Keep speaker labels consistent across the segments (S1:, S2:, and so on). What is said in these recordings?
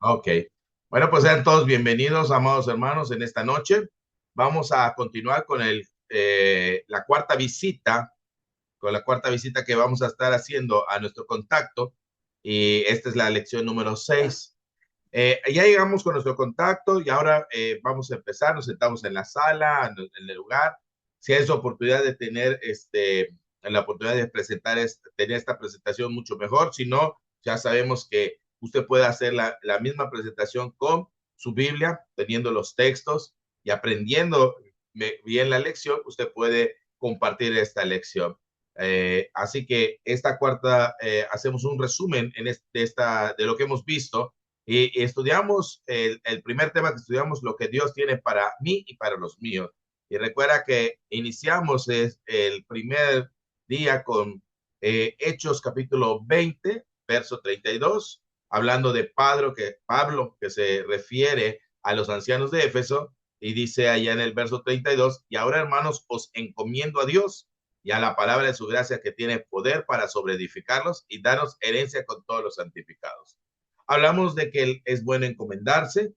S1: Ok. Bueno, pues sean todos bienvenidos, amados hermanos, en esta noche. Vamos a continuar con la cuarta visita, que vamos a estar haciendo a nuestro contacto. Y esta es la lección número 6. Ya llegamos con nuestro contacto y ahora vamos a empezar. Nos sentamos en la sala, en el lugar. Si hay oportunidad de tener la oportunidad de tener esta presentación mucho mejor. Si no, ya sabemos que usted puede hacer la misma presentación con su Biblia, teniendo los textos y aprendiendo bien la lección. Usted puede compartir esta lección. Así que esta cuarta, hacemos un resumen de lo que hemos visto y estudiamos el primer tema que estudiamos, lo que Dios tiene para mí y para los míos. Y recuerda que iniciamos el primer día con Hechos capítulo 20, verso 32, hablando de Pablo, que se refiere a los ancianos de Éfeso, y dice allá en el verso 32, y ahora hermanos, os encomiendo a Dios y a la palabra de su gracia que tiene poder para sobreedificarlos y darnos herencia con todos los santificados. Hablamos de que es bueno encomendarse,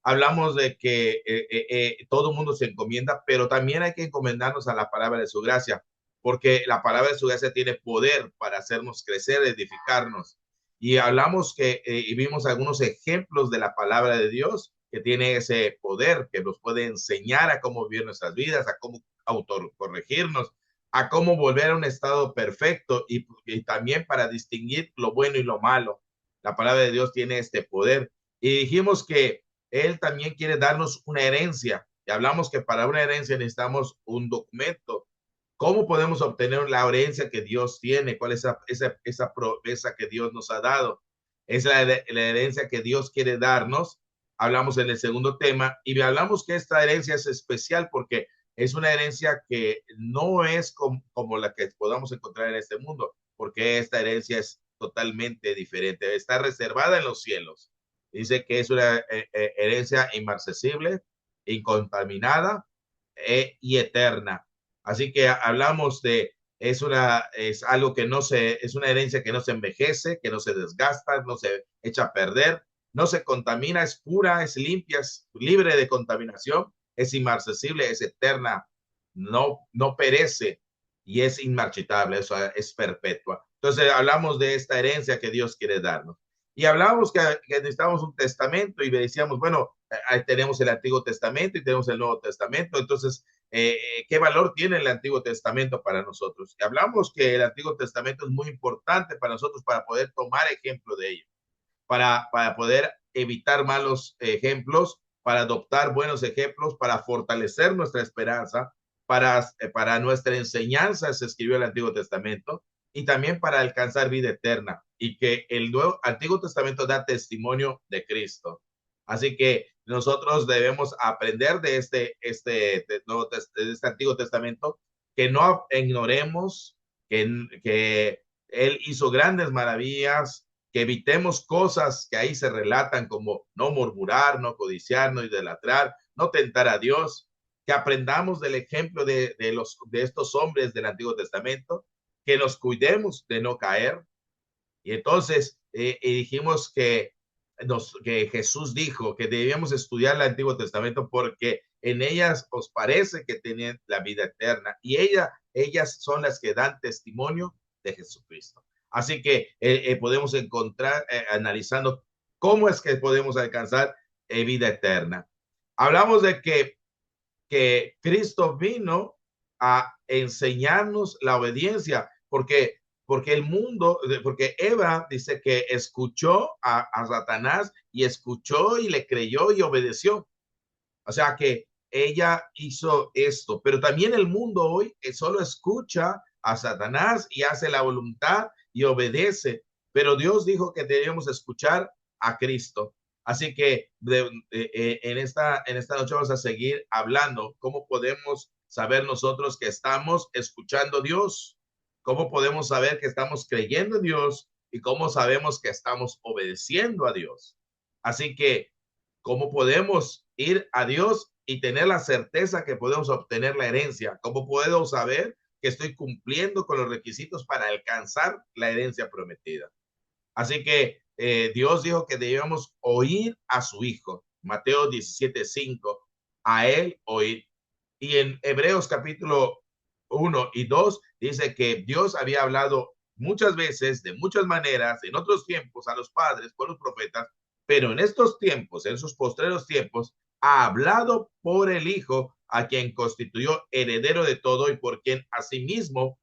S1: hablamos de que todo el mundo se encomienda, pero también hay que encomendarnos a la palabra de su gracia, porque la palabra de su gracia tiene poder para hacernos crecer, edificarnos. Y hablamos y vimos algunos ejemplos de la palabra de Dios que tiene ese poder, que nos puede enseñar a cómo vivir nuestras vidas, a cómo autocorregirnos, a cómo volver a un estado perfecto y también para distinguir lo bueno y lo malo. La palabra de Dios tiene este poder. Y dijimos que Él también quiere darnos una herencia. Y hablamos que para una herencia necesitamos un documento. ¿Cómo podemos obtener la herencia que Dios tiene? ¿Cuál es esa promesa que Dios nos ha dado? Es la herencia que Dios quiere darnos. Hablamos en el segundo tema y hablamos que esta herencia es especial porque es una herencia que no es como la que podamos encontrar en este mundo, porque esta herencia es totalmente diferente. Está reservada en los cielos. Dice que es una herencia inmarcesible, incontaminada y eterna. Así que hablamos es algo que es una herencia que no se envejece, que no se desgasta, no se echa a perder, no se contamina, es pura, es limpia, es libre de contaminación, es inmarcesible, es eterna, no perece y es inmarchitable, eso es perpetua. Entonces hablamos de esta herencia que Dios quiere darnos. Y hablamos que necesitamos un testamento y decíamos, bueno, tenemos el Antiguo Testamento y tenemos el Nuevo Testamento, entonces qué valor tiene el Antiguo Testamento para nosotros. Y hablamos que el Antiguo Testamento es muy importante para nosotros para poder tomar ejemplo de ello, para poder evitar malos ejemplos, para adoptar buenos ejemplos, para fortalecer nuestra esperanza, para nuestra enseñanza se escribió el Antiguo Testamento y también para alcanzar vida eterna y que el nuevo Antiguo Testamento da testimonio de Cristo. Así que nosotros debemos aprender de este Antiguo Testamento, que no ignoremos que Él hizo grandes maravillas, que evitemos cosas que ahí se relatan como no murmurar, no codiciar, no idolatrar, no tentar a Dios, que aprendamos del ejemplo de estos hombres del Antiguo Testamento, que nos cuidemos de no caer. Y entonces dijimos que Jesús dijo que debíamos estudiar el Antiguo Testamento porque en ellas os parece que tienen la vida eterna y ellas son las que dan testimonio de Jesucristo. Así que podemos encontrar, analizando cómo es que podemos alcanzar vida eterna. Hablamos de que Cristo vino a enseñarnos la obediencia, porque el mundo, porque Eva dice que escuchó a Satanás y escuchó y le creyó y obedeció. O sea que ella hizo esto, pero también el mundo hoy solo escucha a Satanás y hace la voluntad y obedece, pero Dios dijo que debemos escuchar a Cristo. Así que en esta noche vamos a seguir hablando cómo podemos saber nosotros que estamos escuchando a Dios, cómo podemos saber que estamos creyendo en Dios y cómo sabemos que estamos obedeciendo a Dios. Así que cómo podemos ir a Dios y tener la certeza que podemos obtener la herencia, cómo puedo saber que estoy cumpliendo con los requisitos para alcanzar la herencia prometida. Así que Dios dijo que debíamos oír a su Hijo. Mateo 17:5, a él oír. Y en Hebreos capítulo 1 y 2 dice que Dios había hablado muchas veces, de muchas maneras, en otros tiempos a los padres por los profetas, pero en estos tiempos, en sus postreros tiempos, ha hablado por el Hijo, a quien constituyó heredero de todo y por quien asimismo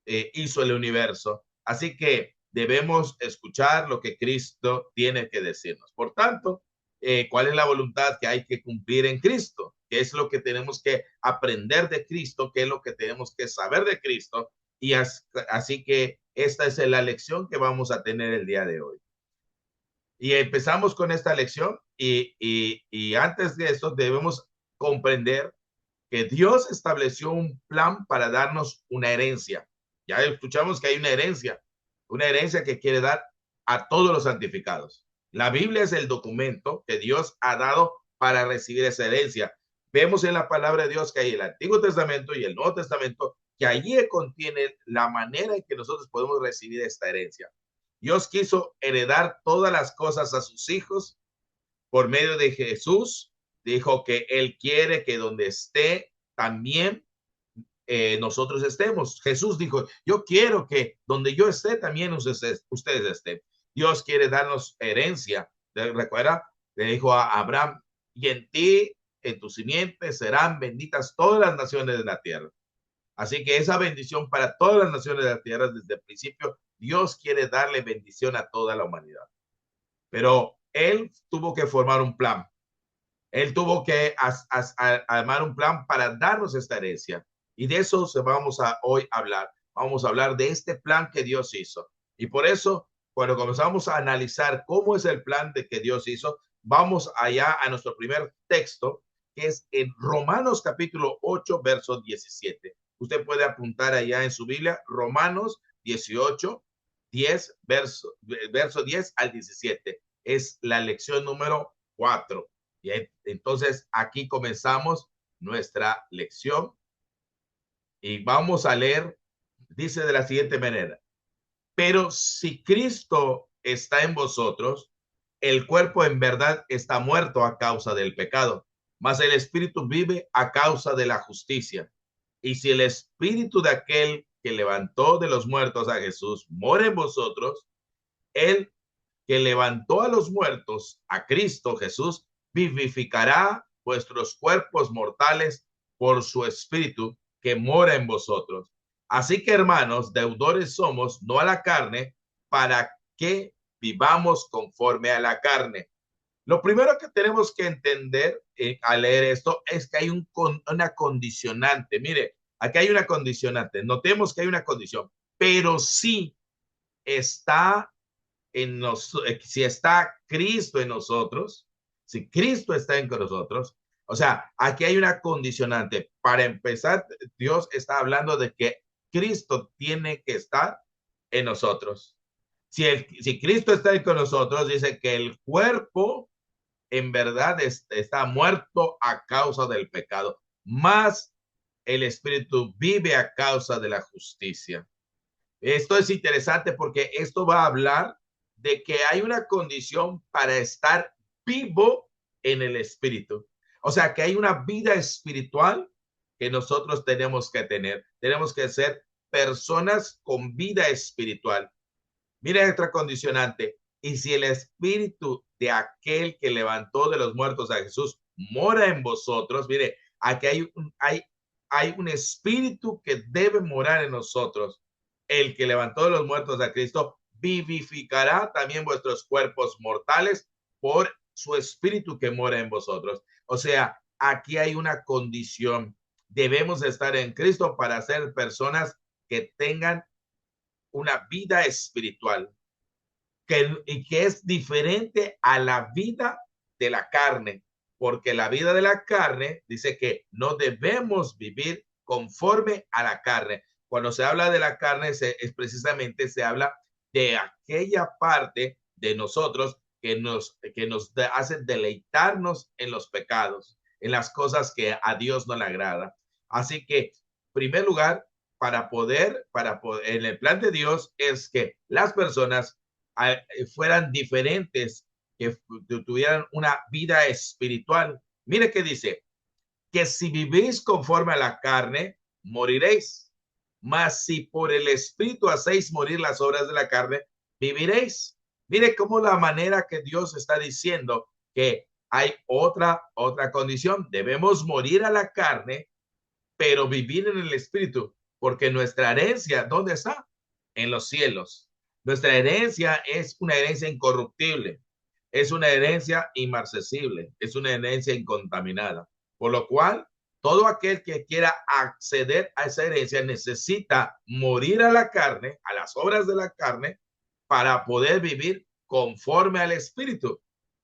S1: hizo el universo. Así que debemos escuchar lo que Cristo tiene que decirnos. Por tanto, ¿cuál es la voluntad que hay que cumplir en Cristo? ¿Qué es lo que tenemos que aprender de Cristo? ¿Qué es lo que tenemos que saber de Cristo? Y así que esta es la lección que vamos a tener el día de hoy. Y empezamos con esta lección y antes de esto debemos comprender que Dios estableció un plan para darnos una herencia. Ya escuchamos que hay una herencia que quiere dar a todos los santificados. La Biblia es el documento que Dios ha dado para recibir esa herencia. Vemos en la palabra de Dios que hay el Antiguo Testamento y el Nuevo Testamento, que allí contiene la manera en que nosotros podemos recibir esta herencia. Dios quiso heredar todas las cosas a sus hijos por medio de Jesús. Dijo que Él quiere que donde esté también nosotros estemos. Jesús dijo, yo quiero que donde yo esté también ustedes estén. Dios quiere darnos herencia. Recuerda, le dijo a Abraham, y en ti, en tu simiente, serán benditas todas las naciones de la tierra. Así que esa bendición para todas las naciones de la tierra, desde el principio, Dios quiere darle bendición a toda la humanidad. Pero Él tuvo que formar un plan. Él tuvo que armar un plan para darnos esta herencia. Y de eso vamos a hoy hablar. Vamos a hablar de este plan que Dios hizo. Y por eso, cuando comenzamos a analizar cómo es el plan de que Dios hizo, vamos allá a nuestro primer texto, que es en Romanos capítulo 8, verso 17. Usted puede apuntar allá en su Biblia, Romanos 18, 10, verso 10 al 17. Es la lección número 4. Y entonces aquí comenzamos nuestra lección y vamos a leer, dice de la siguiente manera, pero si Cristo está en vosotros, el cuerpo en verdad está muerto a causa del pecado, mas el espíritu vive a causa de la justicia. Y si el espíritu de aquel que levantó de los muertos a Jesús mora en vosotros, él que levantó a los muertos, a Cristo Jesús, vivificará vuestros cuerpos mortales por su espíritu que mora en vosotros. Así que, hermanos, deudores somos, no a la carne, para que vivamos conforme a la carne. Lo primero que tenemos que entender al leer esto es que hay una condicionante. Mire, aquí hay una condicionante. Notemos que hay una condición, pero sí está si está Cristo en nosotros, si Cristo está en nosotros, o sea, aquí hay una condicionante. Para empezar, Dios está hablando de que Cristo tiene que estar en nosotros. Si Cristo está con nosotros, dice que el cuerpo en verdad está muerto a causa del pecado, más el espíritu vive a causa de la justicia. Esto es interesante porque esto va a hablar de que hay una condición para estar vivo en el espíritu. O sea, que hay una vida espiritual que nosotros tenemos que tener. Tenemos que ser personas con vida espiritual. Mira otra condicionante. Y si el espíritu de aquel que levantó de los muertos a Jesús mora en vosotros, mire, aquí hay un espíritu que debe morar en nosotros. El que levantó de los muertos a Cristo vivificará también vuestros cuerpos mortales por su espíritu que mora en vosotros. O sea, aquí hay una condición. Debemos estar en Cristo para ser personas que tengan una vida espiritual y que es diferente a la vida de la carne, porque la vida de la carne dice que no debemos vivir conforme a la carne. Cuando se habla de la carne, es precisamente se habla de aquella parte de nosotros que nos hace deleitarnos en los pecados, en las cosas que a Dios no le agrada. Así que, en primer lugar, para poder, en el plan de Dios es que las personas fueran diferentes, que tuvieran una vida espiritual. Mire que dice, que si vivís conforme a la carne, moriréis. Mas si por el Espíritu hacéis morir las obras de la carne, viviréis. Mire cómo la manera que Dios está diciendo que hay otra condición. Debemos morir a la carne, pero vivir en el Espíritu, porque nuestra herencia, ¿dónde está? En los cielos. Nuestra herencia es una herencia incorruptible, es una herencia inmarcesible, es una herencia incontaminada. Por lo cual, todo aquel que quiera acceder a esa herencia necesita morir a la carne, a las obras de la carne, para poder vivir conforme al Espíritu.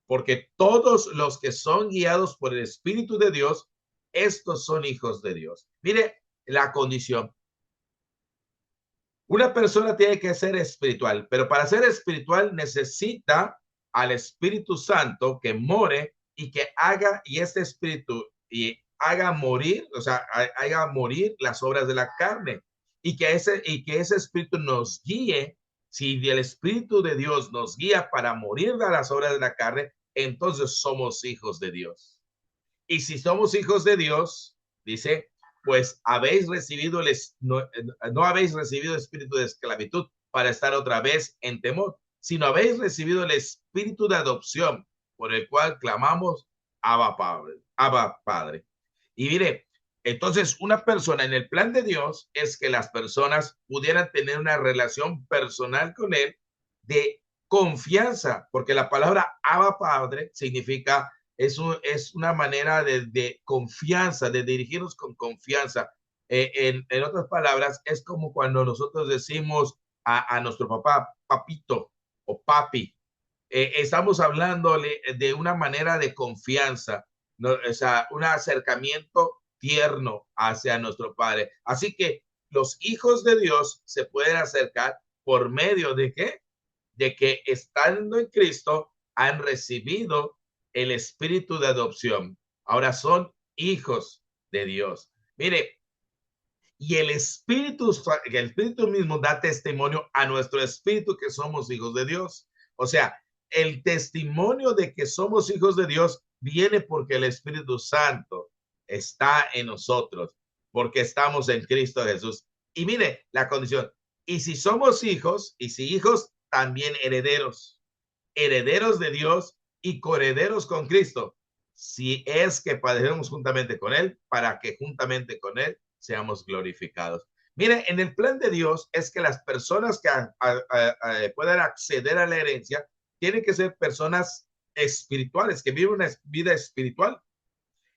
S1: Porque todos los que son guiados por el Espíritu de Dios, estos son hijos de Dios. Mire la condición. Una persona tiene que ser espiritual, pero para ser espiritual necesita al Espíritu Santo que more y que haga, y este Espíritu y haga morir, o sea, haga morir las obras de la carne, y que ese Espíritu nos guíe. Si el Espíritu de Dios nos guía para morir a las obras de la carne, entonces somos hijos de Dios. Y si somos hijos de Dios, dice, pues habéis recibido no habéis recibido espíritu de esclavitud para estar otra vez en temor, sino habéis recibido el espíritu de adopción, por el cual clamamos Abba Padre, Abba Padre. Y mire, entonces una persona en el plan de Dios es que las personas pudieran tener una relación personal con él de confianza, porque la palabra Abba Padre significa es una manera de confianza, de dirigirnos con confianza. En otras palabras, es como cuando nosotros decimos a nuestro papá, papito o papi. Estamos hablando de una manera de confianza, ¿no? O sea, un acercamiento tierno hacia nuestro Padre. Así que los hijos de Dios se pueden acercar por medio de ¿qué? De que estando en Cristo han recibido el espíritu de adopción. Ahora son hijos de Dios. Mire, y el espíritu mismo da testimonio a nuestro espíritu que somos hijos de Dios. O sea, el testimonio de que somos hijos de Dios viene porque el Espíritu Santo está en nosotros, porque estamos en Cristo Jesús. Y mire la condición. Y si somos hijos, y si hijos, también herederos, herederos de Dios y coherederos con Cristo, si es que padecemos juntamente con Él, para que juntamente con Él seamos glorificados. Mire, en el plan de Dios es que las personas que puedan acceder a la herencia tienen que ser personas espirituales, que viven una vida espiritual.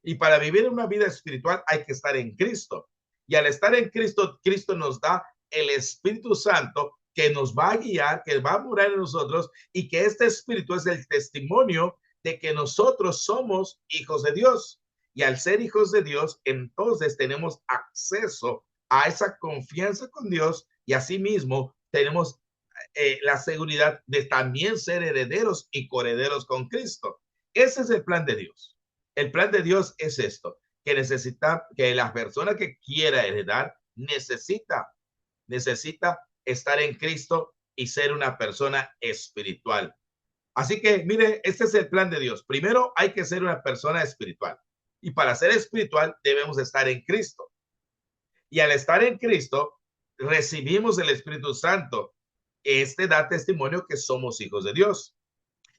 S1: Y para vivir una vida espiritual hay que estar en Cristo. Y al estar en Cristo, Cristo nos da el Espíritu Santo que nos va a guiar, que va a morar en nosotros y que este Espíritu es el testimonio de que nosotros somos hijos de Dios. Y al ser hijos de Dios, entonces tenemos acceso a esa confianza con Dios y asimismo tenemos la seguridad de también ser herederos y coherederos con Cristo. Ese es el plan de Dios. El plan de Dios es esto, que necesita, que la persona que quiera heredar necesita estar en Cristo y ser una persona espiritual. Así que, mire, este es el plan de Dios. Primero hay que ser una persona espiritual. Y para ser espiritual debemos estar en Cristo. Y al estar en Cristo, recibimos el Espíritu Santo. Este da testimonio que somos hijos de Dios.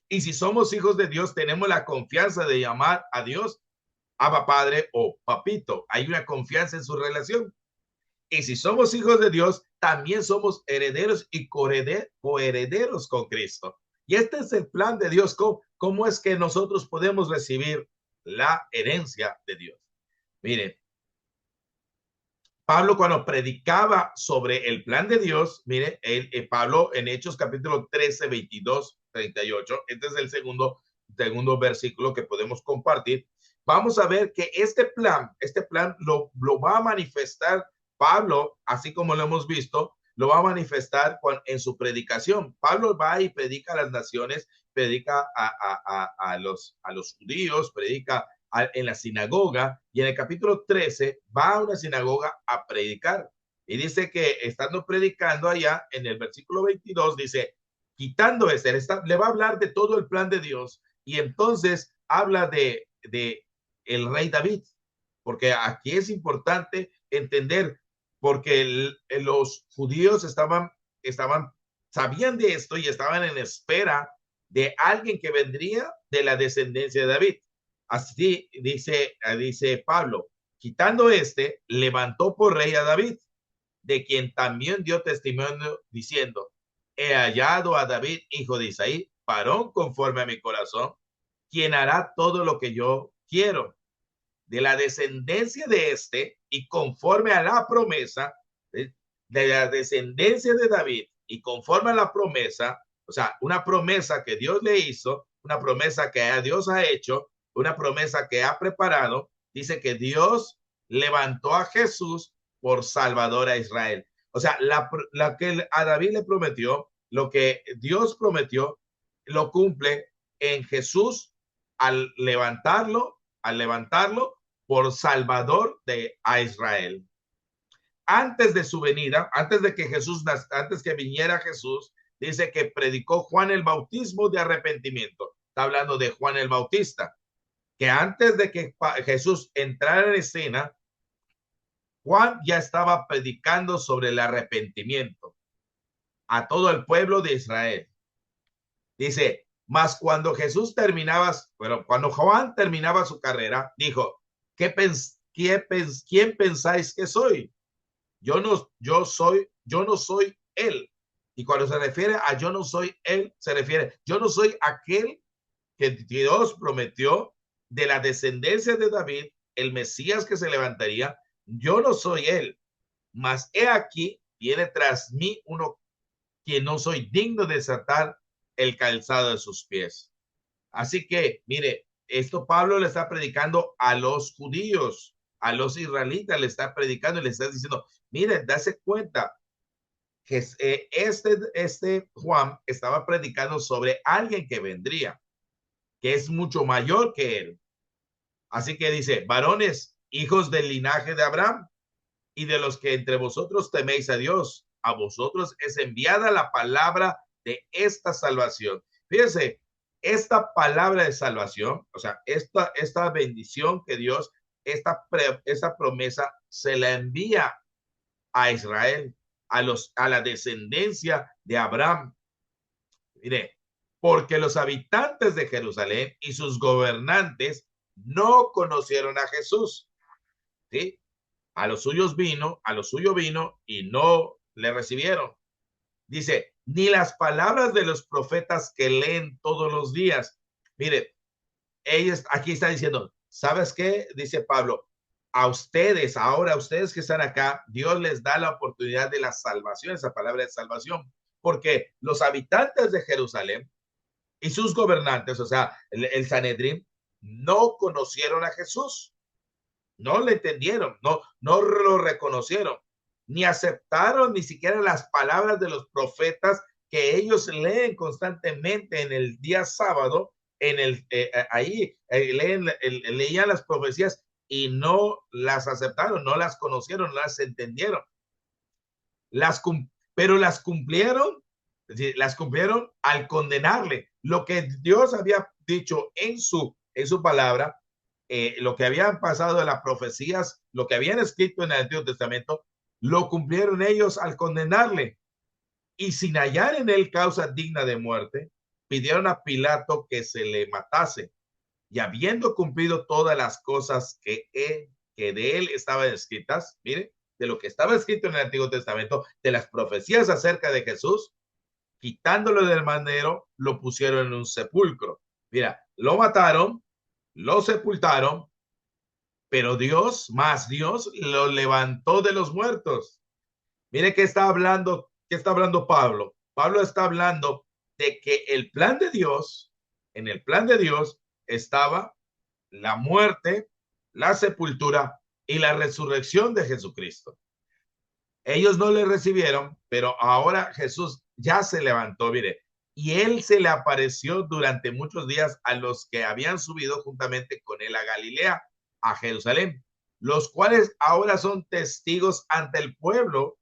S1: Y si somos hijos de Dios, tenemos la confianza de llamar a Dios Abba Padre o Papito. Hay una confianza en su relación. Y si somos hijos de Dios, también somos herederos y coherederos con Cristo. Y este es el plan de Dios. ¿Cómo es que nosotros podemos recibir la herencia de Dios? Miren, Pablo cuando predicaba sobre el plan de Dios, mire, Pablo en Hechos capítulo 13, 22, 38, este es el segundo versículo que podemos compartir. Vamos a ver que este plan lo va a manifestar Pablo, así como lo hemos visto, lo va a manifestar en su predicación. Pablo va y predica a las naciones, predica a los judíos, predica en la sinagoga, y en el capítulo 13 va a una sinagoga a predicar. Y dice que estando predicando allá, en el versículo 22 dice, quitando este, le va a hablar de todo el plan de Dios y entonces habla de el rey David, porque aquí es importante entender, porque los judíos sabían de esto y estaban en espera de alguien que vendría de la descendencia de David. Así dice Pablo, quitando este, levantó por rey a David, de quien también dio testimonio diciendo, he hallado a David, hijo de Isaí, varón conforme a mi corazón, quien hará todo lo que yo quiero. De la descendencia de este y conforme a la promesa, de la descendencia de David y conforme a la promesa, o sea, una promesa que Dios le hizo, una promesa que Dios ha hecho, una promesa que ha preparado, dice que Dios levantó a Jesús por Salvador a Israel. O sea, la que a David le prometió, lo que Dios prometió, lo cumple en Jesús al levantarlo por Salvador a Israel. Antes de su venida, antes que viniera Jesús, dice que predicó Juan el bautismo de arrepentimiento. Está hablando de Juan el Bautista, que antes de que Jesús entrara en escena, Juan ya estaba predicando sobre el arrepentimiento a todo el pueblo de Israel. Dice, mas cuando Jesús terminaba, bueno, cuando Juan terminaba su carrera, dijo, ¿quién pensáis que soy? Yo no soy él. Y cuando se refiere a yo no soy él, se refiere, yo no soy aquel que Dios prometió de la descendencia de David, el Mesías que se levantaría. Yo no soy él, mas he aquí, viene tras mí uno que no soy digno de desatar el calzado de sus pies. Así que, mire, esto Pablo le está predicando a los judíos, a los israelitas, le está predicando y le está diciendo, mire, dase cuenta que este Juan estaba predicando sobre alguien que vendría, que es mucho mayor que él. Así que dice, varones, hijos del linaje de Abraham y de los que entre vosotros teméis a Dios, a vosotros es enviada la palabra de esta salvación. Fíjense, esta palabra de salvación, o sea, esta bendición que Dios, esta promesa se la envía a Israel, a la descendencia de Abraham. Mire, porque los habitantes de Jerusalén y sus gobernantes no conocieron a Jesús, ¿sí? A los suyo vino y no le recibieron. Dice, ni las palabras de los profetas que leen todos los días. Mire, aquí está diciendo, ¿sabes qué? Dice Pablo, ahora a ustedes que están acá, Dios les da la oportunidad de la salvación, esa palabra de salvación, porque los habitantes de Jerusalén y sus gobernantes, o sea, el Sanedrín, no conocieron a Jesús, no le entendieron, no lo reconocieron, ni aceptaron ni siquiera las palabras de los profetas que ellos leen constantemente en el día sábado, leían las profecías y no las aceptaron, no las conocieron, no las entendieron. Pero las cumplieron, es decir, las cumplieron al condenarle lo que Dios había dicho en su palabra, lo que habían pasado de las profecías, lo que habían escrito en el Antiguo Testamento, lo cumplieron ellos al condenarle. Y sin hallar en él causa digna de muerte, pidieron a Pilato que se le matase. Y habiendo cumplido todas las cosas que de él estaban escritas, mire, de lo que estaba escrito en el Antiguo Testamento, de las profecías acerca de Jesús, quitándolo del madero, lo pusieron en un sepulcro. Mira, lo mataron, lo sepultaron, pero Dios lo levantó de los muertos. Mire qué está hablando Pablo. Pablo está hablando de que el plan de Dios, en el plan de Dios estaba la muerte, la sepultura y la resurrección de Jesucristo. Ellos no le recibieron, pero ahora Jesús ya se levantó, mire, y él se le apareció durante muchos días a los que habían subido juntamente con él a Galilea, a Jerusalén, los cuales ahora son testigos ante el pueblo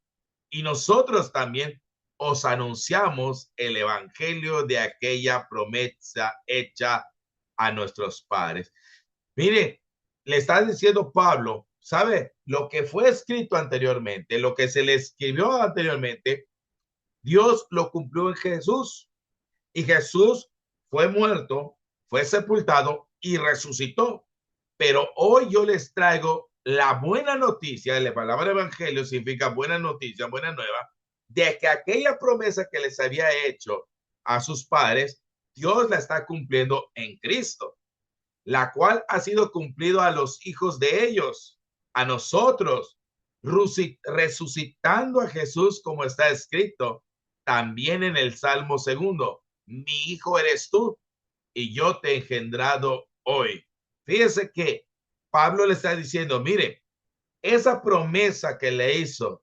S1: y nosotros también, os anunciamos el evangelio de aquella promesa hecha a nuestros padres. Mire, le está diciendo Pablo, ¿sabe? Lo que fue escrito anteriormente, lo que se le escribió anteriormente, Dios lo cumplió en Jesús. Y Jesús fue muerto, fue sepultado y resucitó. Pero hoy yo les traigo la buena noticia, la palabra evangelio significa buena noticia, buena nueva, de que aquella promesa que les había hecho a sus padres, Dios la está cumpliendo en Cristo, la cual ha sido cumplido a los hijos de ellos, a nosotros, resucitando a Jesús como está escrito también en el Salmo segundo. Mi hijo eres tú y yo te he engendrado hoy. Fíjese que Pablo le está diciendo, mire, esa promesa que le hizo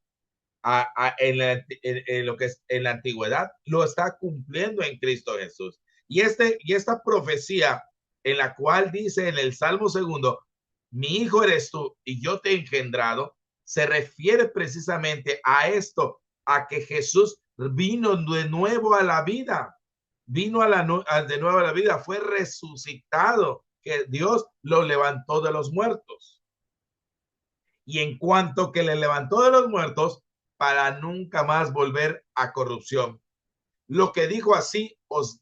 S1: en lo que es en la antigüedad, lo está cumpliendo en Cristo Jesús. Y esta profecía en la cual dice en el Salmo segundo, mi hijo eres tú y yo te he engendrado, se refiere precisamente a esto, a que Jesús vino de nuevo a la vida, vino de nuevo a la vida, fue resucitado, que Dios lo levantó de los muertos. Y en cuanto que le levantó de los muertos, para nunca más volver a corrupción. Lo que dijo así, os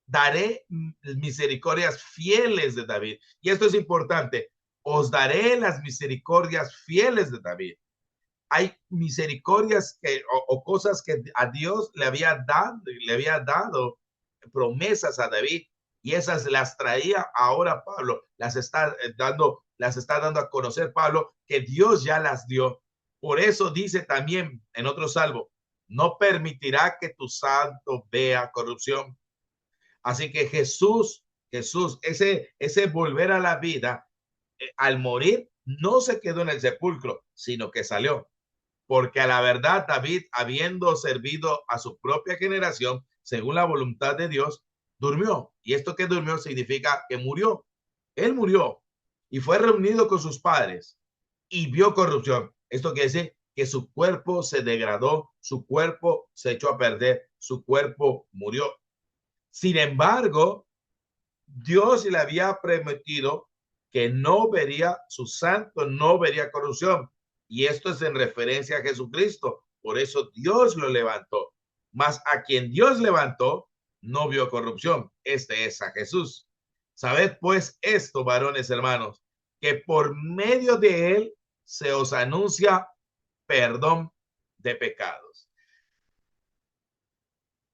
S1: daré misericordias fieles de David. Y esto es importante, os daré las misericordias fieles de David. Hay misericordias o cosas que a Dios le había dado promesas a David, y esas las traía ahora Pablo, las está dando a conocer Pablo, que Dios ya las dio. Por eso dice también en otro salmo, no permitirá que tu santo vea corrupción. Así que Jesús, ese volver a la vida, al morir, no se quedó en el sepulcro, sino que salió. Porque a la verdad, David, habiendo servido a su propia generación, según la voluntad de Dios, durmió. Y esto que durmió significa que murió. Él murió y fue reunido con sus padres y vio corrupción. Esto quiere decir que su cuerpo se degradó, su cuerpo se echó a perder, su cuerpo murió. Sin embargo, Dios le había prometido que no vería, su santo no vería corrupción. Y esto es en referencia a Jesucristo. Por eso Dios lo levantó. Mas a quien Dios levantó, no vio corrupción. Este es a Jesús. Sabed pues esto, varones hermanos, que por medio de él se os anuncia perdón de pecados.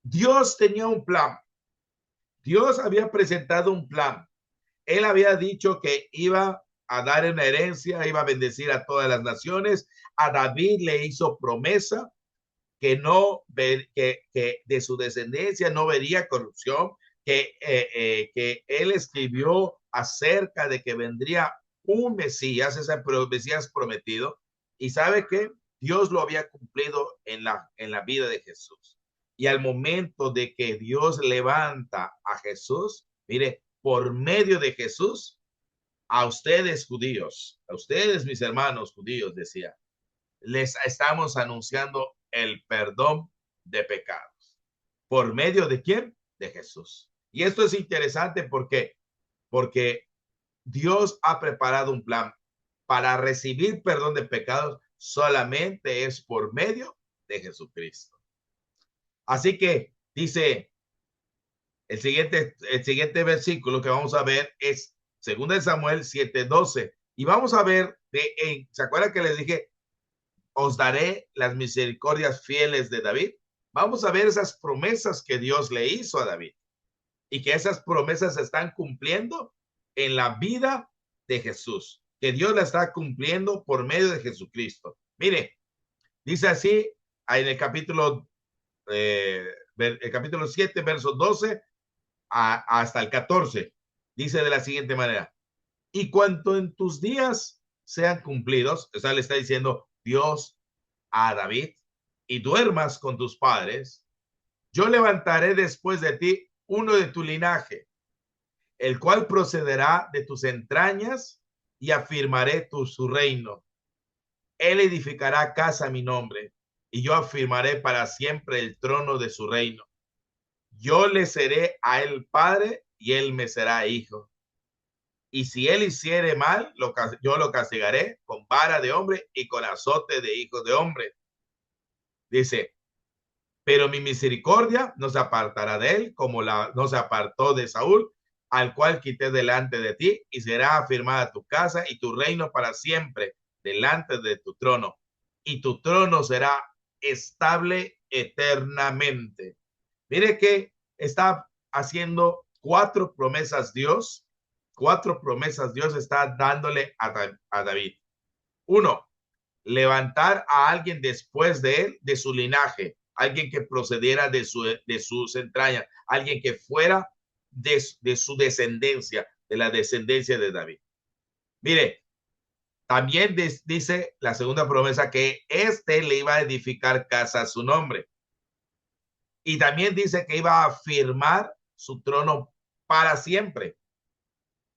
S1: Dios tenía un plan. Dios había presentado un plan. Él había dicho que iba a dar una herencia, iba a bendecir a todas las naciones. A David le hizo promesa que que de su descendencia no vería corrupción, que él escribió acerca de que vendría un Mesías, ese Mesías prometido, y sabe que Dios lo había cumplido en la vida de Jesús. Y al momento de que Dios levanta a Jesús, mire, por medio de Jesús, a ustedes judíos, a ustedes mis hermanos judíos, decía, les estamos anunciando el perdón de pecados. ¿Por medio de quién? De Jesús. Y esto es interesante porque Dios ha preparado un plan para recibir perdón de pecados, solamente es por medio de Jesucristo. Así que dice el siguiente versículo que vamos a ver es 2 Samuel 7:12. Y vamos a ver, ¿se acuerdan que les dije, os daré las misericordias fieles de David? Vamos a ver esas promesas que Dios le hizo a David y que esas promesas se están cumpliendo en la vida de Jesús, que Dios la está cumpliendo por medio de Jesucristo. Mire, dice así en el capítulo 7, versos 12 hasta el 14. Dice de la siguiente manera, y cuanto en tus días sean cumplidos, o sea, le está diciendo Dios a David, y duermas con tus padres, yo levantaré después de ti uno de tu linaje, el cual procederá de tus entrañas, y afirmaré su reino. Él edificará casa a mi nombre, y yo afirmaré para siempre el trono de su reino. Yo le seré a él padre y él me será hijo. Y si él hiciere mal, yo lo castigaré con vara de hombre y con azote de hijos de hombre. Dice, pero mi misericordia no se apartará de él, como no se apartó de Saúl, al cual quité delante de ti, y será afirmada tu casa y tu reino para siempre delante de tu trono. Y tu trono será estable eternamente. Mire que está haciendo cuatro promesas Dios. Cuatro promesas Dios está dándole a David. Uno, levantar a alguien después de él, de su linaje, alguien que procediera de sus entrañas, alguien que fuera de su descendencia, de la descendencia de David. Mire, también dice la segunda promesa que le iba a edificar casa a su nombre. Y también dice que iba a firmar su trono para siempre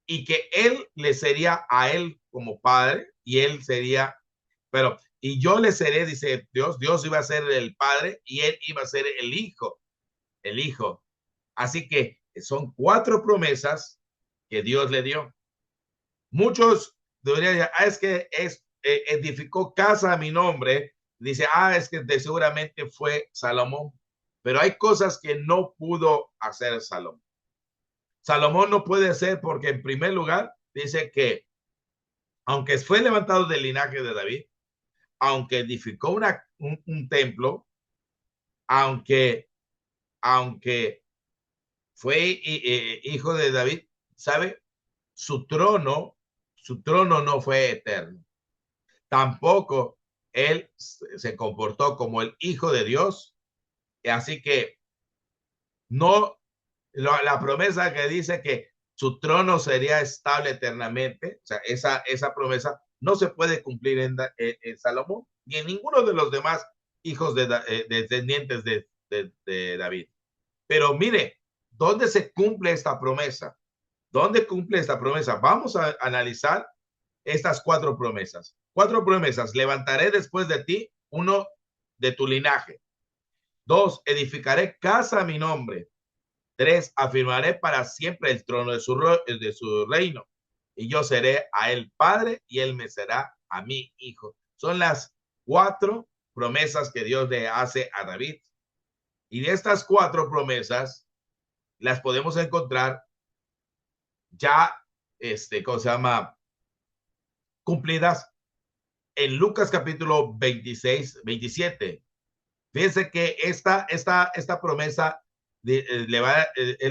S1: y que él le sería a él como padre y él sería, pero, y yo le seré, dice Dios iba a ser el padre y él iba a ser el hijo. Así que son cuatro promesas que Dios le dio. Muchos deberían decir, es que edificó casa a mi nombre. Dice, es que seguramente fue Salomón. Pero hay cosas que no pudo hacer Salomón. Salomón no puede hacer porque en primer lugar dice que aunque fue levantado del linaje de David, aunque edificó un templo, aunque fue hijo de David, ¿sabe? Su trono no fue eterno. Tampoco él se comportó como el hijo de Dios. Así que no, la promesa que dice que su trono sería estable eternamente, o sea, esa promesa no se puede cumplir en Salomón ni en ninguno de los demás hijos descendientes de David. Pero mire, ¿dónde se cumple esta promesa? ¿Dónde cumple esta promesa? Vamos a analizar estas cuatro promesas. Cuatro promesas. Levantaré después de ti uno de tu linaje. 2, edificaré casa a mi nombre. 3, afirmaré para siempre el trono de su reino. Y yo seré a él padre y él me será a mí hijo. Son las cuatro promesas que Dios le hace a David. Y de estas cuatro promesas las podemos encontrar ya, ¿cómo se llama? Cumplidas en Lucas capítulo 26, 27. Fíjense que esta promesa es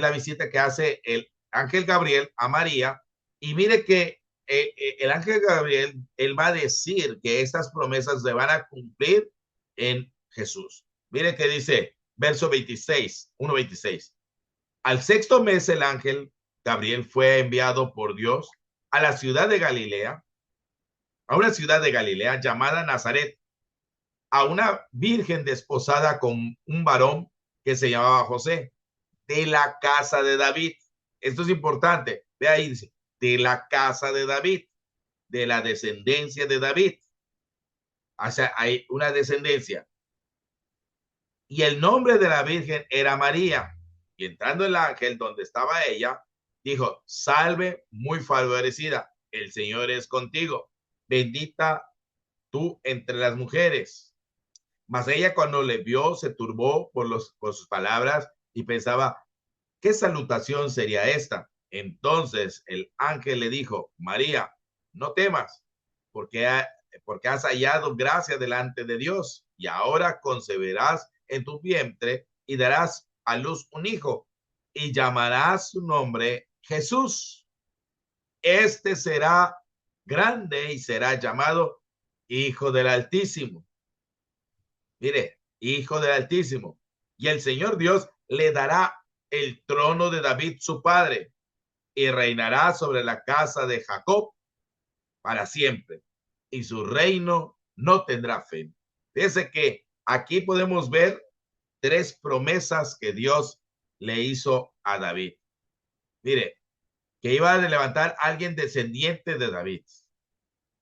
S1: la visita que hace el ángel Gabriel a María. Y mire que el ángel Gabriel, él va a decir que estas promesas se van a cumplir en Jesús. Mire que dice, verso 26, 1:26. Al sexto mes el ángel Gabriel fue enviado por Dios a la ciudad de Galilea, a una ciudad de Galilea llamada Nazaret, a una virgen desposada con un varón que se llamaba José, de la casa de David. Esto es importante. Ve ahí, dice, de la casa de David, de la descendencia de David. O sea, hay una descendencia. Y el nombre de la virgen era María. Y entrando el ángel donde estaba ella, dijo, salve muy favorecida, el Señor es contigo. Bendita tú entre las mujeres. Mas ella cuando le vio se turbó por sus palabras y pensaba, ¿qué salutación sería esta? Entonces el ángel le dijo, María, no temas, porque has hallado gracia delante de Dios y ahora concebirás en tu vientre y darás a luz un hijo y llamarás su nombre Jesús. Este será grande y será llamado Hijo del Altísimo. Mire, Hijo del Altísimo. Y el Señor Dios le dará el trono de David su padre y reinará sobre la casa de Jacob para siempre y su reino no tendrá fin. Fíjese que aquí podemos ver tres promesas que Dios le hizo a David. Mire, que iba a levantar a alguien descendiente de David,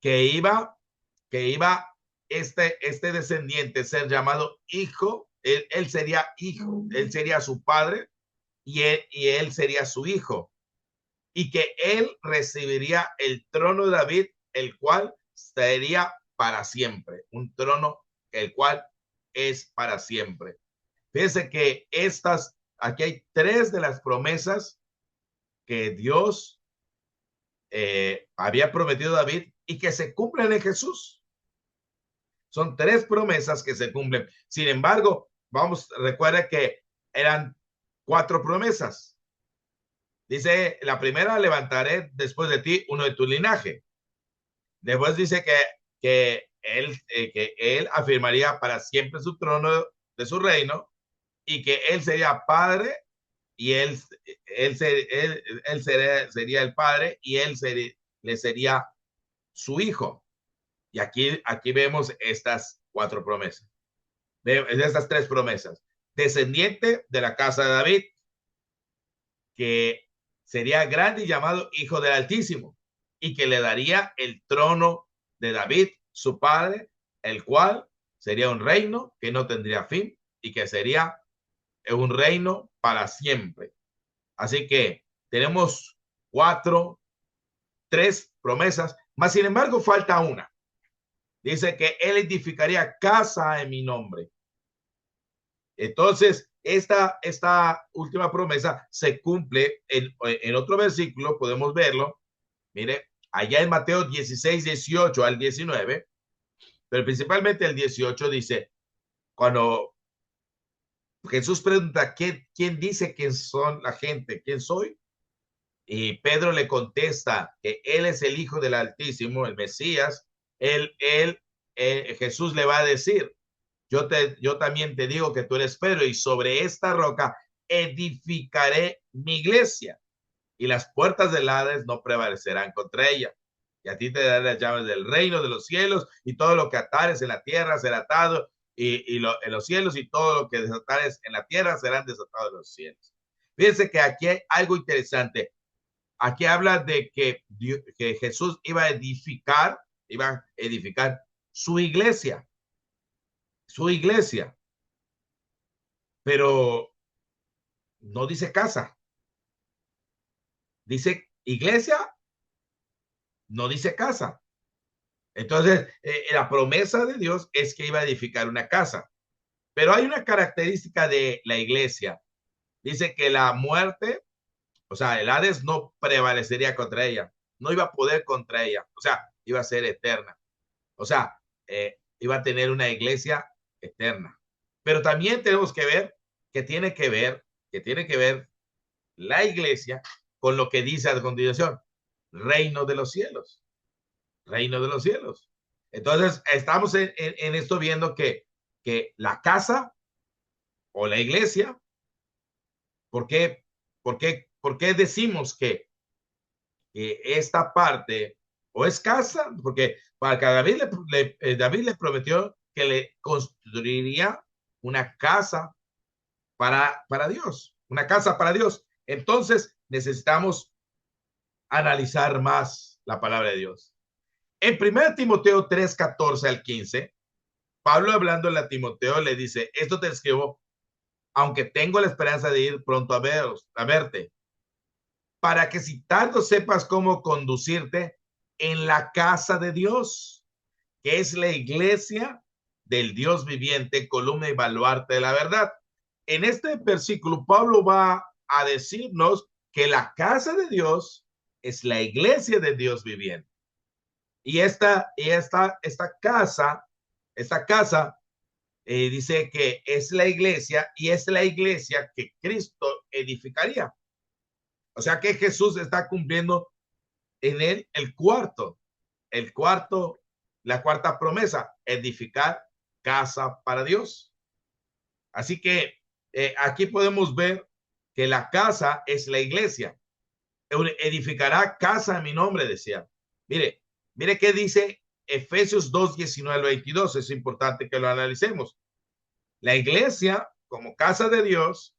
S1: que iba este descendiente ser llamado hijo, él sería hijo, él sería su padre y él sería su hijo, y que él recibiría el trono de David, el cual sería para siempre, un trono el cual es para siempre. Fíjense que aquí hay tres de las promesas que Dios había prometido a David y que se cumplen en Jesús. Son tres promesas que se cumplen. Sin embargo, recuerda que eran cuatro promesas. Dice, la primera, levantaré después de ti uno de tu linaje. Después dice que él afirmaría para siempre su trono de su reino y que él sería padre y sería el padre y le sería su hijo. Y aquí vemos estas cuatro promesas, estas tres promesas. Descendiente de la casa de David, que sería grande y llamado Hijo del Altísimo, y que le daría el trono de David, su padre, el cual sería un reino que no tendría fin y que sería un reino para siempre. Así que tenemos tres promesas, mas sin embargo falta una. Dice que él edificaría casa en mi nombre. Entonces, esta última promesa se cumple en otro versículo, podemos verlo. Mire, allá en Mateo 16, 18 al 19, pero principalmente el 18 dice, cuando Jesús pregunta, ¿quién dice quién son la gente? ¿Quién soy? Y Pedro le contesta que él es el Hijo del Altísimo, el Mesías. Jesús le va a decir, yo también te digo que tú eres Pedro y sobre esta roca edificaré mi iglesia y las puertas del Hades no prevalecerán contra ella. Y a ti te daré las llaves del reino de los cielos y todo lo que atares en la tierra será atado en los cielos y todo lo que desatares en la tierra serán desatados en los cielos. Fíjense que aquí hay algo interesante. Aquí habla de que Jesús iba a edificar su iglesia, pero no dice casa, dice iglesia, no dice casa. Entonces, la promesa de Dios es que iba a edificar una casa, pero hay una característica de la iglesia. Dice que la muerte, o sea, el Hades no prevalecería contra ella, no iba a poder contra ella, o sea, iba a ser eterna. O sea, iba a tener una iglesia eterna. Pero también tenemos que ver que tiene que ver la iglesia con lo que dice a continuación, reino de los cielos, reino de los cielos. Entonces, estamos en esto viendo que la casa o la iglesia, ¿por qué decimos que esta parte o es casa? Porque para que David le prometió que le construiría una casa para Dios, una casa para Dios. Entonces necesitamos analizar más la palabra de Dios. En 1 Timoteo 3, 14 al 15, Pablo hablando a Timoteo le dice, esto te escribo, aunque tengo la esperanza de ir pronto a verte, para que si tanto sepas cómo conducirte en la casa de Dios, que es la iglesia del Dios viviente, columna y baluarte de la verdad. En este versículo, Pablo va a decirnos que la casa de Dios es la iglesia de Dios viviente. Y esta casa dice que es la iglesia y es la iglesia que Cristo edificaría. O sea que Jesús está cumpliendo en él la cuarta promesa, edificar casa para Dios. Así que aquí podemos ver que la casa es la iglesia. Edificará casa en mi nombre, decía. Mire qué dice Efesios 2, 19 al 22. Es importante que lo analicemos. La iglesia como casa de Dios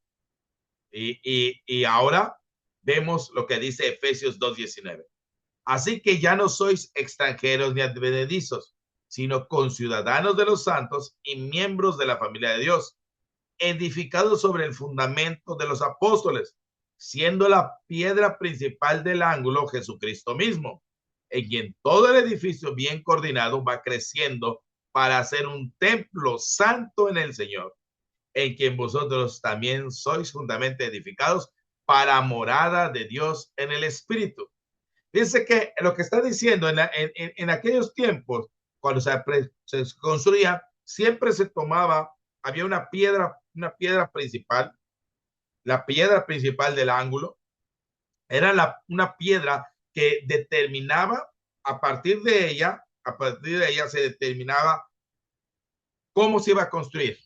S1: y ahora vemos lo que dice Efesios 2, 19. Así que ya no sois extranjeros ni advenedizos, sino conciudadanos de los santos y miembros de la familia de Dios, edificados sobre el fundamento de los apóstoles, siendo la piedra principal del ángulo Jesucristo mismo, en quien todo el edificio bien coordinado va creciendo para hacer un templo santo en el Señor, en quien vosotros también sois juntamente edificados para morada de Dios en el Espíritu. Fíjense que lo que está diciendo en aquellos tiempos, cuando se construía, siempre se tomaba, había una piedra principal, la piedra principal del ángulo, era una piedra que determinaba, a partir de ella se determinaba cómo se iba a construir,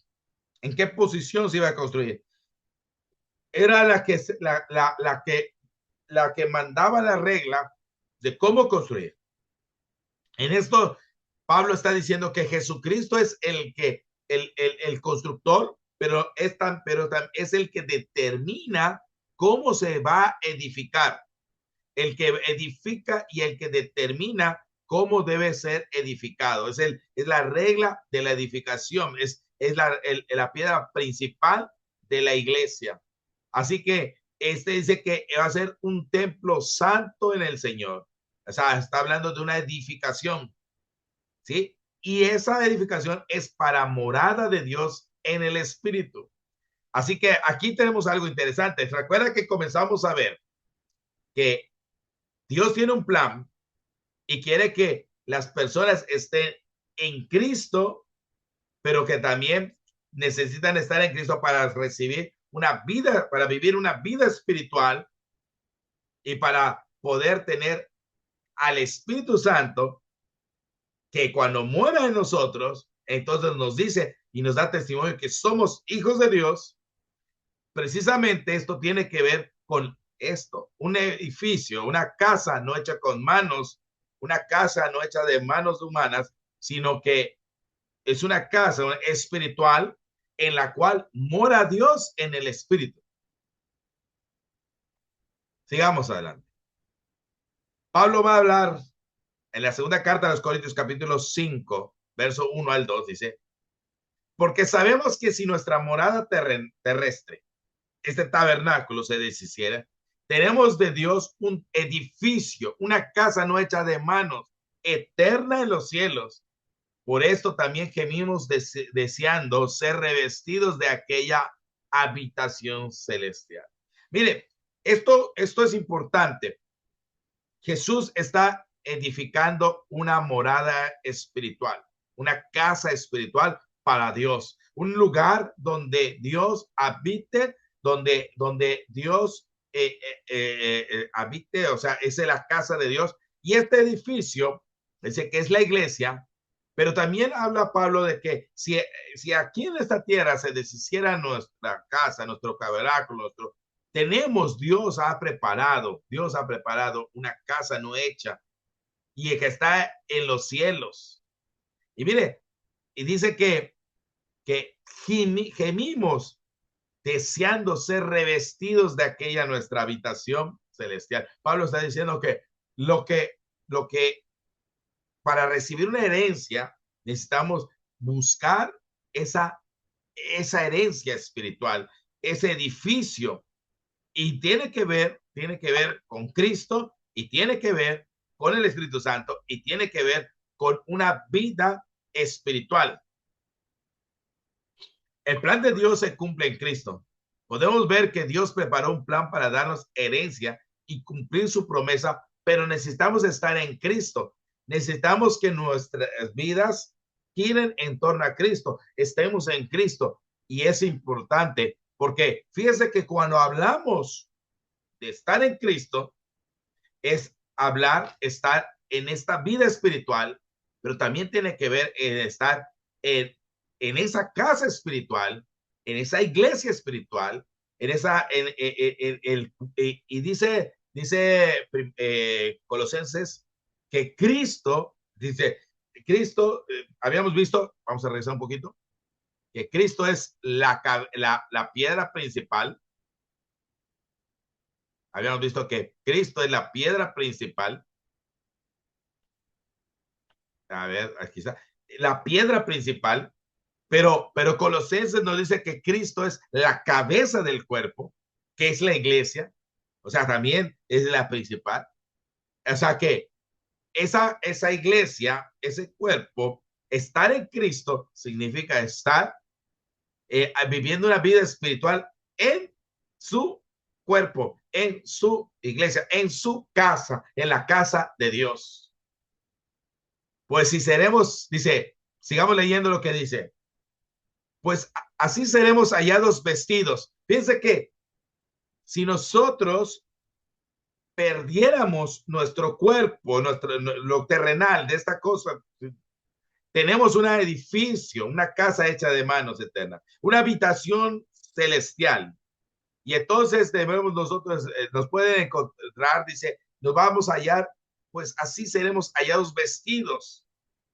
S1: en qué posición se iba a construir. Era la que mandaba la regla de cómo construir. En esto, Pablo está diciendo que Jesucristo es el constructor, pero es el que determina cómo se va a edificar, el que edifica y el que determina cómo debe ser edificado. Es la regla de la edificación, es la piedra principal de la iglesia. Así que este dice que va a ser un templo santo en el Señor. O sea, está hablando de una edificación, ¿sí? Y esa edificación es para morada de Dios en el Espíritu. Así que aquí tenemos algo interesante. Recuerda que comenzamos a ver que Dios tiene un plan y quiere que las personas estén en Cristo, pero que también necesitan estar en Cristo para recibir una vida, para vivir una vida espiritual y para poder tener al Espíritu Santo que cuando muera en nosotros, entonces nos dice y nos da testimonio que somos hijos de Dios. Precisamente esto tiene que ver con esto, un edificio, una casa no hecha con manos, una casa no hecha de manos humanas, sino que es una casa espiritual en la cual mora Dios en el Espíritu. Sigamos adelante. Pablo va a hablar en la segunda carta de los Corintios, capítulo 5, verso 1 al 2, dice, porque sabemos que si nuestra morada terrestre, este tabernáculo, se deshiciera, tenemos de Dios un edificio, una casa no hecha de manos, eterna en los cielos. Por esto también gemimos deseando ser revestidos de aquella habitación celestial. Mire, esto es importante. Jesús está edificando una morada espiritual, una casa espiritual para Dios, un lugar donde Dios habite, donde Dios habite, o sea, es la casa de Dios. Y este edificio, dice que es la iglesia, pero también habla Pablo de que si aquí en esta tierra se deshiciera nuestra casa, nuestro tabernáculo, Dios ha preparado una casa no hecha y que está en los cielos. Y mire, y dice que gemimos deseando ser revestidos de aquella nuestra habitación celestial. Pablo está diciendo que lo que, lo que para recibir una herencia necesitamos buscar esa herencia espiritual, ese edificio, y tiene que ver con Cristo y tiene que ver con el Espíritu Santo y tiene que ver con una vida espiritual. El plan de Dios se cumple en Cristo. Podemos ver que Dios preparó un plan para darnos herencia y cumplir su promesa, pero necesitamos estar en Cristo. Necesitamos que nuestras vidas giren en torno a Cristo, estemos en Cristo. Y es importante porque fíjese que cuando hablamos de estar en Cristo, es estar en esta vida espiritual, pero también tiene que ver en estar en esa casa espiritual, en esa iglesia espiritual, y dice Colosenses que Cristo, habíamos visto, vamos a revisar un poquito, que Cristo es la piedra principal. Habíamos visto que Cristo es la piedra principal. A ver, aquí está. la piedra principal, pero Colosenses nos dice que Cristo es la cabeza del cuerpo, que es la iglesia, o sea, también es la principal. O sea que esa iglesia, ese cuerpo, estar en Cristo significa estar viviendo una vida espiritual en su cuerpo, en su iglesia, en su casa, en la casa de Dios. Pues si seremos, dice, sigamos leyendo lo que dice, pues así seremos hallados vestidos. Fíjense que si nosotros perdiéramos nuestro cuerpo, lo terrenal de esta cosa, tenemos un edificio, una casa hecha de manos eterna, una habitación celestial. Y entonces debemos nosotros, nos pueden encontrar, dice, nos vamos a hallar, pues así seremos hallados vestidos,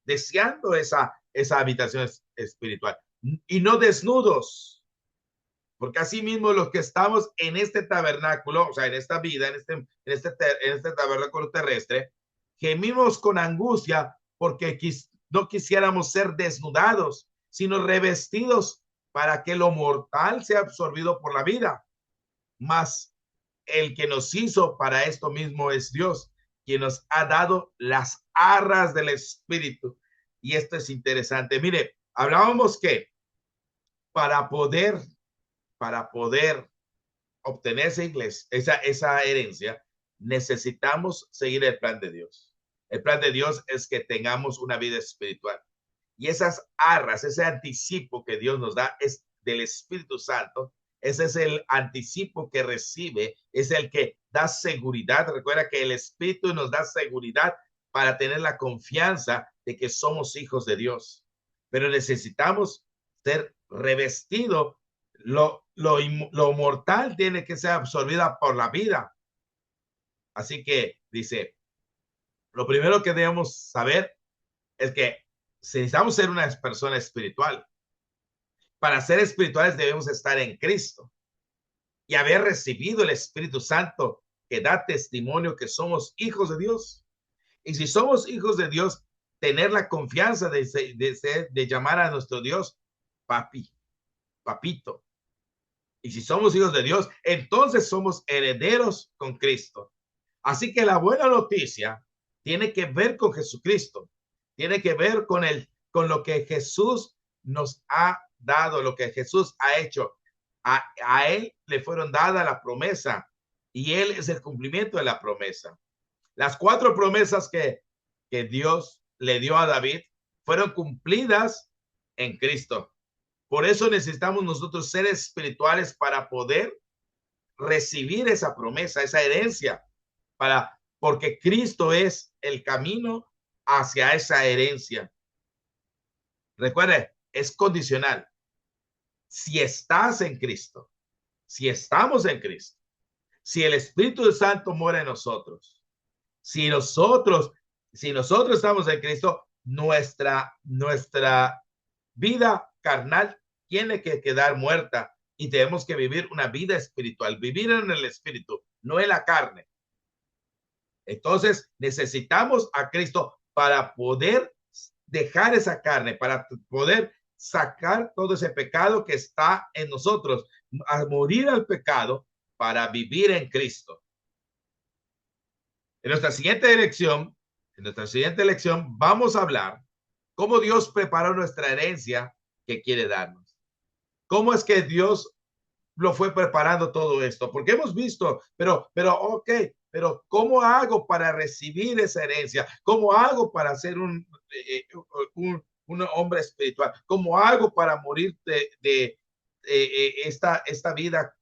S1: deseando esa habitación espiritual y no desnudos, porque así mismo los que estamos en este tabernáculo, o sea, en esta vida, en este tabernáculo terrestre, gemimos con angustia porque no quisiéramos ser desnudados, sino revestidos para que lo mortal sea absorbido por la vida. Mas el que nos hizo para esto mismo es Dios, quien nos ha dado las arras del Espíritu. Y esto es interesante. Mire, hablábamos que para poder, para poder obtener esa iglesia, esa herencia, necesitamos seguir el plan de Dios. El plan de Dios es que tengamos una vida espiritual. Y esas arras, ese anticipo que Dios nos da es del Espíritu Santo. Ese es el anticipo que recibe, es el que da seguridad. Recuerda que el Espíritu nos da seguridad para tener la confianza de que somos hijos de Dios. Pero necesitamos ser revestidos. Lo mortal tiene que ser absorbida por la vida. Así que dice, lo primero que debemos saber es que necesitamos ser una persona espiritual. Para ser espirituales debemos estar en Cristo y haber recibido el Espíritu Santo que da testimonio que somos hijos de Dios. Y si somos hijos de Dios, tener la confianza de llamar a nuestro Dios papi, papito. Y si somos hijos de Dios, entonces somos herederos con Cristo. Así que la buena noticia tiene que ver con Jesucristo, tiene que ver con lo que Jesús nos ha dado, lo que Jesús ha hecho. A él le fueron dadas la promesa y él es el cumplimiento de la promesa. Las 4 promesas que Dios le dio a David fueron cumplidas en Cristo. Por eso necesitamos nosotros ser espirituales para poder recibir esa promesa, esa herencia, porque Cristo es el camino hacia esa herencia. Recuerde, es condicional. Si estás en Cristo, si estamos en Cristo, si el Espíritu Santo mora en nosotros, si nosotros estamos en Cristo, nuestra vida carnal tiene que quedar muerta y tenemos que vivir una vida espiritual, vivir en el Espíritu, no en la carne. Entonces necesitamos a Cristo para poder dejar esa carne, para poder sacar todo ese pecado que está en nosotros, a morir al pecado para vivir en Cristo. En nuestra siguiente lección, vamos a hablar cómo Dios preparó nuestra herencia que quiere darnos. ¿Cómo es que Dios lo fue preparando todo esto? Porque hemos visto, pero ¿cómo hago para recibir esa herencia? ¿Cómo hago para ser un hombre espiritual? ¿Cómo hago para morir de esta vida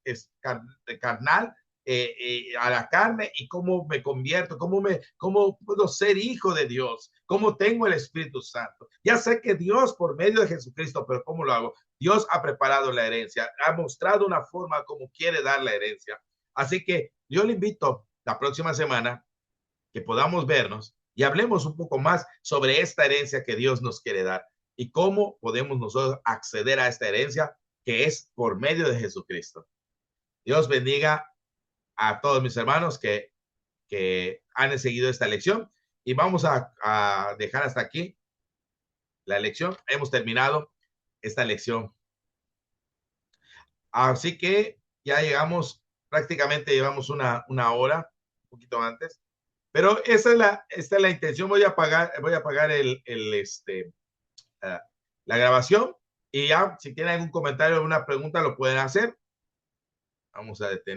S1: carnal a la carne? ¿Y cómo me convierto? ¿Cómo puedo ser hijo de Dios? ¿Cómo tengo el Espíritu Santo? Ya sé que Dios por medio de Jesucristo, pero ¿cómo lo hago? Dios ha preparado la herencia, ha mostrado una forma como quiere dar la herencia. Así que yo le invito la próxima semana que podamos vernos y hablemos un poco más sobre esta herencia que Dios nos quiere dar y cómo podemos nosotros acceder a esta herencia que es por medio de Jesucristo. Dios bendiga a todos mis hermanos que han seguido esta lección y vamos a dejar hasta aquí la lección. Hemos terminado esta lección. Así que ya llegamos, prácticamente llevamos una hora, un poquito antes. Pero esta es la intención. Voy a apagar uh, la grabación y ya, si tienen algún comentario o alguna pregunta, lo pueden hacer. Vamos a detener.